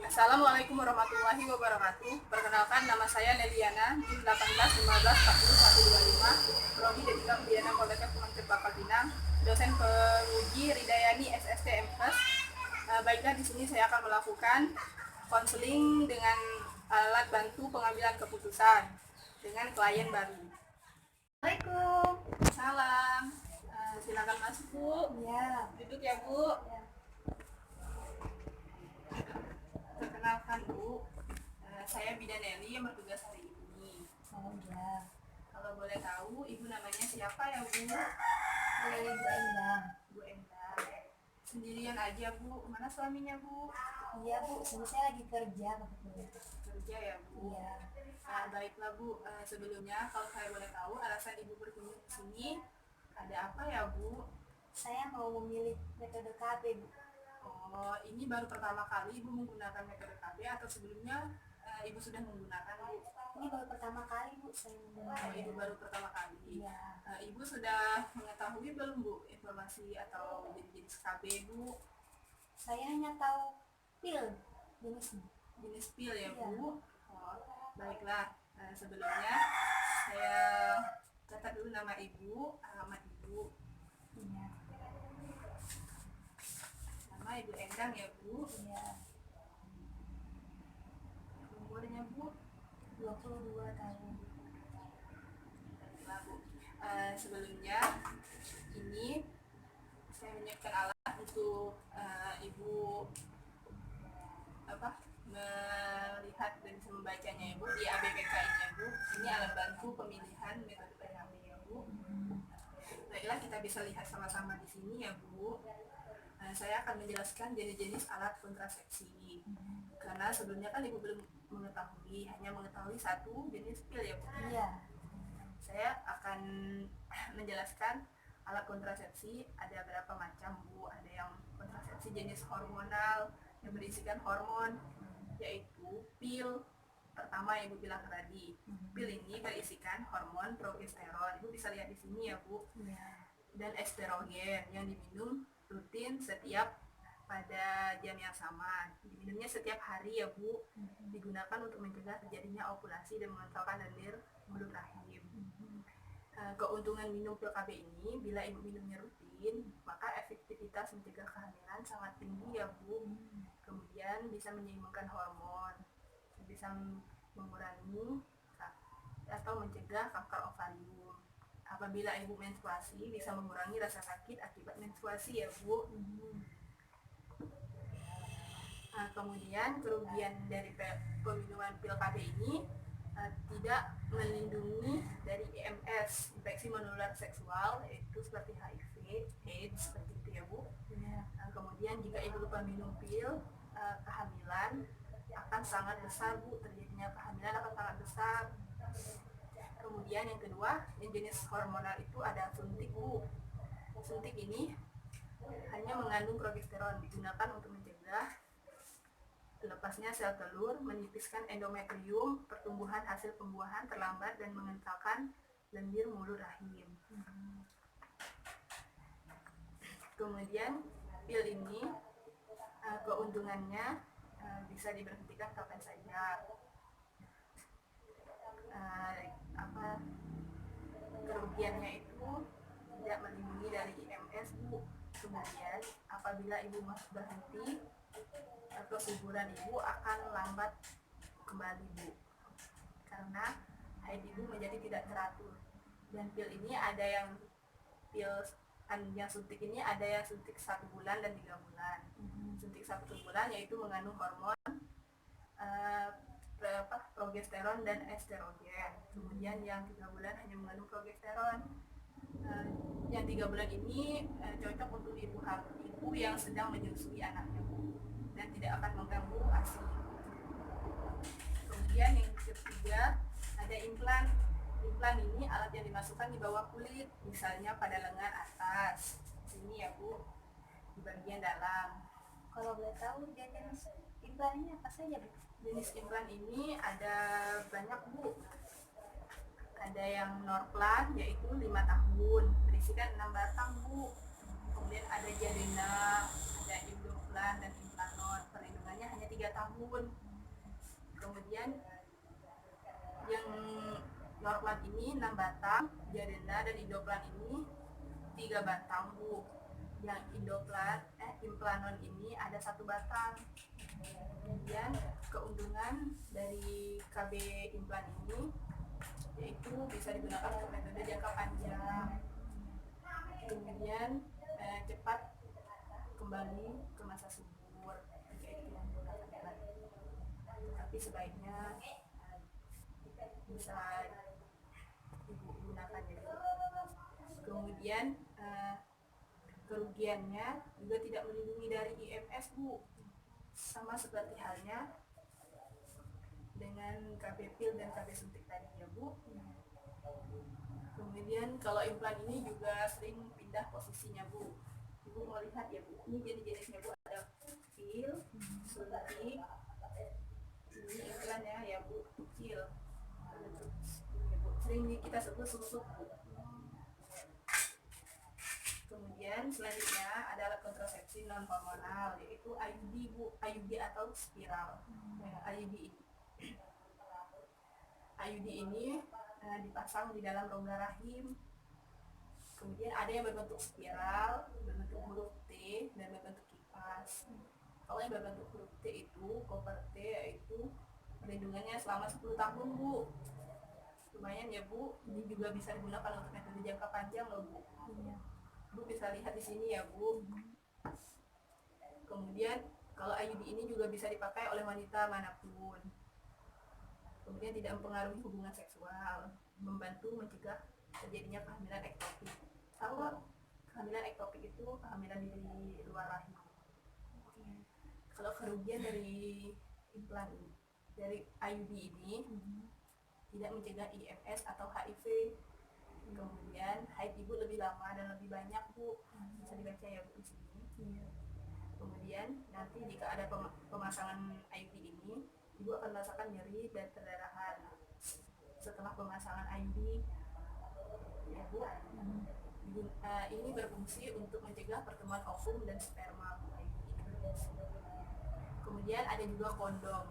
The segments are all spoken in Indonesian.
Assalamualaikum warahmatullahi wabarakatuh. Perkenalkan, nama saya Neliana, NIM 1815404125, Prodi D3 Pidana Politeknik Kementerian Bakal Pinang, dosen penguji Ridayani SST MKes. Baiklah, di sini saya akan melakukan konseling dengan alat bantu pengambilan keputusan dengan klien baru. Assalamualaikum. Salam. Silakan masuk, Bu. Ya. Duduk ya, Bu. Ya. Perkenalkan, Bu, saya Bidan Eli yang bertugas hari ini. Oh ya. Kalau boleh tahu, Ibu namanya siapa ya, Bu? Ibu Endang. Bu Endang. Sendirian aja, Bu? Mana suaminya, Bu? Iya Bu, saya lagi kerja kebetulan. Kerja ya, Bu? Iya. Baiklah, Bu. Sebelumnya, kalau saya boleh tahu, alasan Ibu berkunjung ke sini ada apa ya, Bu? Saya mau memilih metode KB Bu. Oh, ini baru pertama kali Ibu menggunakan metode KB atau sebelumnya Ibu sudah menggunakan, Bu? Ini baru pertama kali Bu saya Oh, menggunakan. Ibu baru pertama kali. Iya. Ibu sudah mengetahui belum, Bu, informasi atau jenis KB, Bu? Saya hanya tahu pil jenisnya. Jenis pil ya, Iya. Bu? Oh, baiklah. Sebelumnya saya catat dulu nama Ibu, alamat Ibu. Iya. Nama Ibu Endang ya, Bu? Iya. Umurnya, Bu? 22 tahun. Baiklah, Bu. Sebelumnya ini saya menyiapkan alat untuk Ibu melihat dan bisa membacanya ya, Bu, di ABPK ini ya, Bu. Ini alat bantu pemilihan metode PKB ya, Bu. Baiklah, kita bisa lihat sama-sama di sini ya, Bu. Saya akan menjelaskan jenis-jenis alat kontrasepsi. Karena sebelumnya kan Ibu belum mengetahui, hanya mengetahui satu jenis pil ya, Bu. Iya. Saya akan menjelaskan alat kontrasepsi ada berapa macam, Bu. Ada yang kontrasepsi jenis hormonal yang berisikan hormon, yaitu pil pertama yang Ibu bilang tadi. Pil ini berisikan hormon progesteron. Ibu bisa lihat di sini ya, Bu. Iya. Dan estrogen yang diminum rutin setiap pada jam yang sama. Diminumnya setiap hari ya, Bu. Digunakan untuk mencegah terjadinya ovulasi dan mengentalkan lendir mulut rahim. Keuntungan minum pil KB ini, bila Ibu minumnya rutin, maka efektivitas mencegah kehamilan sangat tinggi ya, Bu. Kemudian bisa menyeimbangkan hormon, bisa mengurangi atau mencegah kanker ovarium. Apabila Ibu menstruasi, bisa mengurangi rasa sakit akibat menstruasi ya, Bu. Kemudian kerugian dari peminuman pil KB ini tidak melindungi dari IMS, infeksi menular seksual, yaitu seperti HIV, AIDS, seperti itu ya, Bu. Kemudian jika Ibu lupa minum pil, kehamilan akan sangat besar, Bu. Terjadinya kehamilan akan sangat besar. Kemudian yang kedua, yang jenis hormonal itu ada suntik, Bu. Suntik ini hanya mengandung progesteron, digunakan untuk mencegah lepasnya sel telur, menipiskan endometrium, pertumbuhan hasil pembuahan terlambat, dan mengentalkan lendir mulut rahim. Kemudian pil ini keuntungannya bisa diberhentikan kapan saja. Kerugiannya itu tidak melindungi dari IMS, Bu. Kemudian apabila Ibu masuk berhenti, kesuburan Ibu akan lambat kembali, Bu, karena haid Ibu menjadi tidak teratur. Dan pil ini ada yang suntik ini ada yang suntik 1 bulan dan 3 bulan. Suntik 1 bulan yaitu mengandung hormon progesteron dan estrogen. Kemudian yang 3 bulan hanya mengandung progesteron. Yang 3 bulan ini cocok untuk ibu yang sedang menyusui anaknya, Bu, dan tidak akan mengganggu ASI. Kemudian yang ketiga ada implan. Implan ini alat yang dimasukkan di bawah kulit, misalnya pada lengan atas. Sini ya, Bu, di bagian dalam. Kalau boleh tahu jenis implannya apa saja Bu? Jenis implan ini ada banyak, Bu. Ada yang Norplan, yaitu 5 tahun, berisikan 6 batang, Bu. Kemudian ada Jadena, ada Implan dan Implanon, perlindungannya hanya 3 tahun. Kemudian yang Norplan ini 6 batang, Jadena dan Indoplan ini 3 batang Bu. Yang Implanon ini ada 1 batang. Kemudian keuntungan dari KB Implan ini yaitu bisa digunakan untuk metode jangka panjang. Kemudian cepat kembali ke masa subur jika itu menggunakan implan. Tapi sebaiknya bisa ibu gunakan ya. Kemudian kerugiannya juga tidak melindungi dari IMS Bu, sama seperti halnya dengan KB pil dan KB suntik tadi ya Bu. Kemudian kalau implan ini juga sering pindah posisinya Bu. Ibu mau lihat ya Bu, ini jenis-jenisnya Bu, ada pil, suntik, ini implan ya Bu, pil. Sering kita sebut susuk Bu. Kemudian selanjutnya ada alat kontrasepsi non hormonal yaitu IUD Bu, IUD atau spiral. IUD ini dipasang di dalam rongga rahim. Kemudian ada yang berbentuk spiral, berbentuk huruf T dan berbentuk kipas. Kalau yang berbentuk huruf T itu, koper T, yaitu perlindungannya selama 10 tahun Bu. Lumayan ya Bu, ini juga bisa digunakan untuk metode jangka panjang loh Bu. Bu bisa lihat di sini ya Bu. Kemudian kalau IUD ini juga bisa dipakai oleh wanita manapun. Kemudian tidak mempengaruhi hubungan seksual, membantu mencegah terjadinya kehamilan ektopik. Kalau kehamilan ektopik itu kehamilan di luar rahim. Kalau kerugian dari implan dari IUD ini tidak mencegah IMS atau HIV. Kemudian haid ibu lebih lama dan lebih banyak Bu, bisa dibaca ya Bu di sini. Kemudian nanti jika ada pemasangan IUD ini, ibu akan merasakan nyeri dan perdarahan setelah pemasangan IUD ya Bu. Ini berfungsi untuk mencegah pertemuan ovum dan sperma Bu. Kemudian ada juga kondom.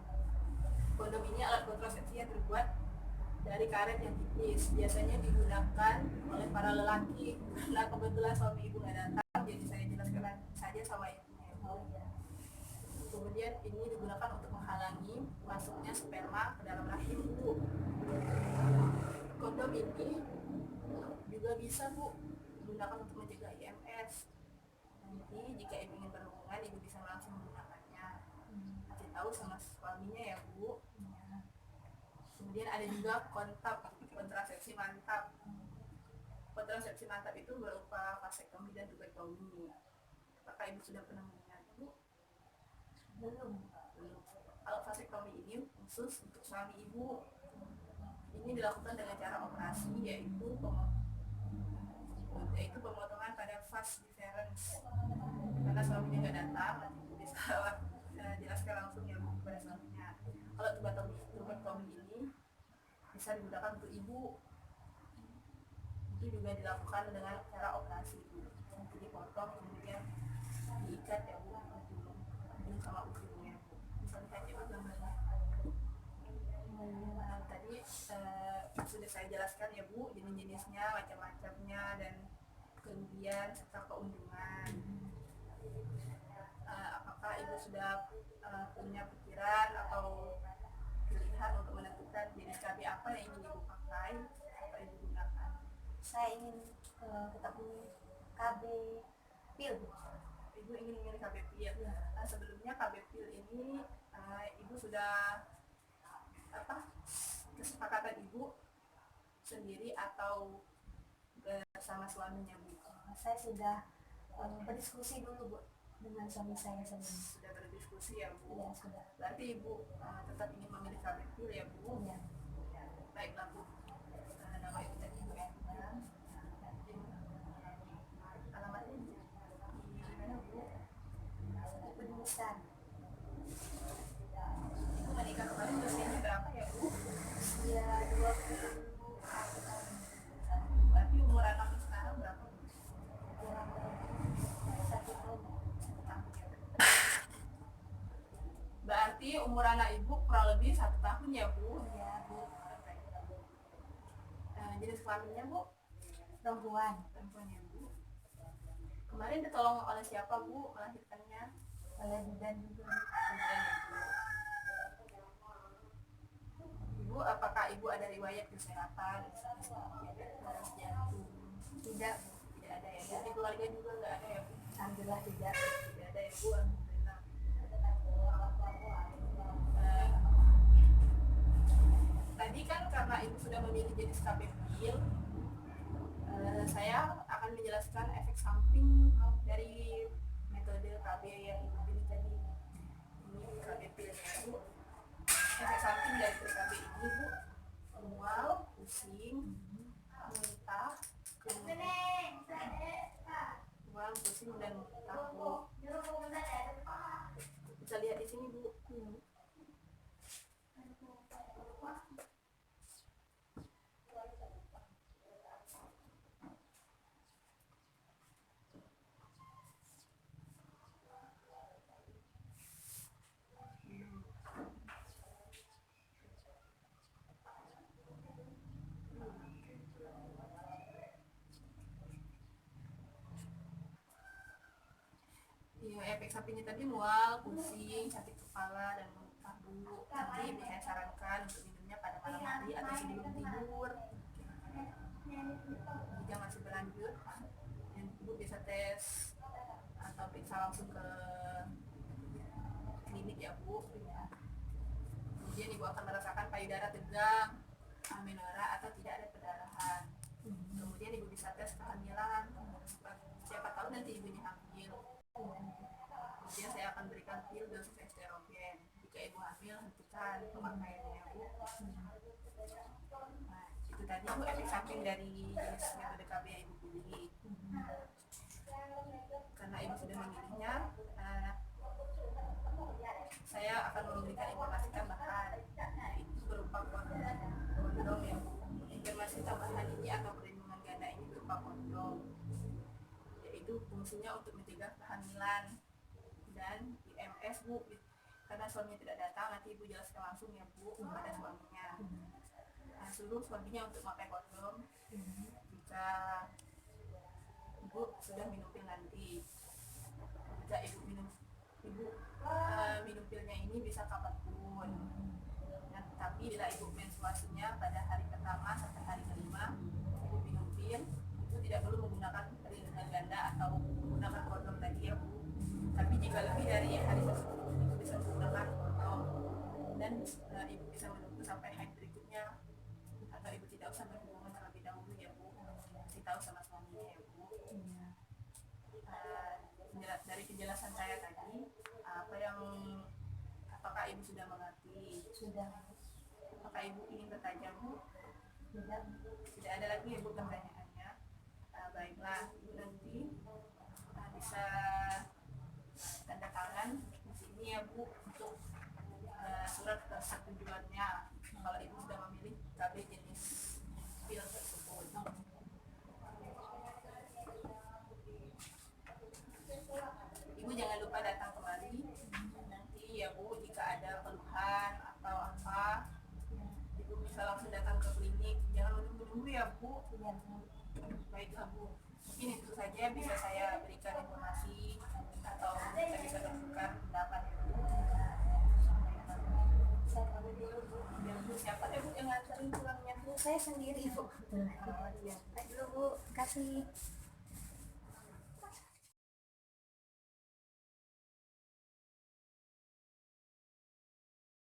Kondom ini alat kontrasepsi yang terbuat dari karet yang tipis, biasanya digunakan oleh para lelaki. Karena kebetulan suami ibu nggak datang, jadi saya jelaskan saja sama ibunya. Kemudian ini digunakan untuk menghalangi masuknya sperma ke dalam rahim Bu. Kondom ini juga bisa Bu digunakan untuk mencegah IMS. Nanti jika ibu ingin berhubungan, ibu bisa langsung menggunakannya. Kasih tahu sama suaminya ya Bu. Kemudian ada juga kontrasepsi mantap. Kontrasepsi mantap itu berupa vasektomi dan tubektomi. Apakah ibu sudah pernah mendengar Bu? Belum. Kalau vasektomi ini khusus untuk suami ibu. Ini dilakukan dengan cara operasi yaitu pemotongan pada vas deferens. Karena suaminya nggak datang, nanti ibu bisa jelaskan langsung ya Bu kepada suaminya. Kalau tubektomi ini bisa digunakan untuk ibu. Itu juga dilakukan dengan cara operasi Bu. Nanti dipotong kemudian diikat ya Bu, ujung sama ujungnya Bu. Bisa lihat ya Bu gambarnya. Tadi sudah saya jelaskan ya Bu jenis-jenisnya, macam-macamnya dan kerugian serta keuntungan. Apakah ibu sudah punya pikiran atau pilihan untuk menentukan jenis KB apa yang ingin ibu pakai atau ibu gunakan? Saya ingin tetap KB pil. Ibu ingin KB pil. Sebelumnya KB pil ini ibu sudah kesepakatan ibu sendiri atau bersama suaminya Bu? Saya sudah berdiskusi dulu Bu dengan suami saya sebelumnya. Sudah berdiskusi ya Bu? Ya sudah. Berarti ibu tetap ingin memilih KB pil ya Bu? Ya. Baiklah Bu. Nama ibu tadi Bu ya. Alamatnya di mana Bu? Di Penulisan. Ibu menikah kemarin usianya berapa ya Bu? Ya 20. Berarti umur anak sekarang berapa Bu? Kurang 1 tahun. Berarti berarti umur anak ibu kurang lebih 1 tahun ya Bu? Iya, Bu. Jenis kelaminnya Bu? Perempuan. Perempuan ya Bu. Kemarin ditolong oleh siapa Bu melahirkannya? Oleh bidan juga. Bidan ya Bu. Ibu, apakah ibu ada riwayat kesehatan? Darah jantung? Tidak, Bu. Tidak ada ya. Dari keluarga juga nggak ada ya Bu? Alhamdulillah tidak. Tidak ada ya Bu. Alhamdulillah. Tadi kan karena ibu sudah memilih jenis KB pil, saya akan menjelaskan efek samping dari metode KB yang ibu pilih tadi. Ini KB pilnya Bu. Efek samping dari KB ini Bu, mual, pusing, muntah, mual, pusing dan muntah Bu. Bisa lihat di sini Bu. Iya, efek sampingnya tadi mual, pusing, sakit kepala, dan muntah Bu. Nanti saya sarankan untuk minumnya pada malam hari atau sebelum tidur. Jika masih berlanjut, ibu bisa tes atau periksa langsung ke klinik ya Bu. Kemudian ibu akan merasakan payudara tegang, amenorrhea atau tidak ada perdarahan. Kemudian ibu bisa tes kehamilan. Siapa tahu nanti ibunya hamil. Kemudian saya akan berikan pil dosis estrogen. Jika ibu hamil, hentikan pemakaiannya Bu. Nah, itu tadi Bu efek samping dari jenis metode KB yang ibu pilih. Karena ibu sudah memilihnya, saya akan memberikan informasi tambahan, yaitu berupa kondom ya Bu. Informasi tambahan ini atau perlindungan ganda ini berupa kondom, yaitu fungsinya untuk mencegah kehamilan dan IMS Bu. Karena suaminya tidak datang, nanti ibu jelaskan langsung ya Bu kepada suaminya. Nah, suruh suaminya untuk memakai kondom jika ibu sudah minum pil nanti. Jika ibu minum pilnya ini bisa kapanpun. Nah, tapi bila ibu menstruasinya pada hari pertama sampai hari kelima, ibu minum pil, ibu tidak perlu menggunakan perlindungan ganda atau menggunakan kondom tadi ya Bu. Tapi jika lebih dari hari tersebut, ibu bisa menggunakan kondom dan ibu bisa menunggu sampai haid berikutnya, atau ibu tidak usah berhubungan terlebih dahulu ya Bu. Kasih tahu sama suaminya ya Bu. Dari penjelasan saya tadi, apakah ibu sudah mengerti? Sudah. Apakah ibu ingin bertanya Bu? Tidak. Tidak ada lagi ya Bu pertanyaannya. Baiklah, ibu nanti bisa tanda tangan di sini ya Bu untuk surat persetujuannya kalau ibu sudah memilih KB jenis pil tersebut. Ibu jangan lupa datang kembali nanti ya Bu, jika ada keluhan atau apa, ibu bisa langsung datang ke klinik, jangan menunggu-nunggu ya Bu. Baiklah Bu, mungkin itu saja bisa saya berikan informasi atau kita bisa bertukar pendapat ya Bu. Saya pamit dulu Bu. Ya Bu, siapa deh Bu yang nganterin pulangnya Bu? Saya sendiri Bu. Oh, iya. Baik dulu Bu. Kasih.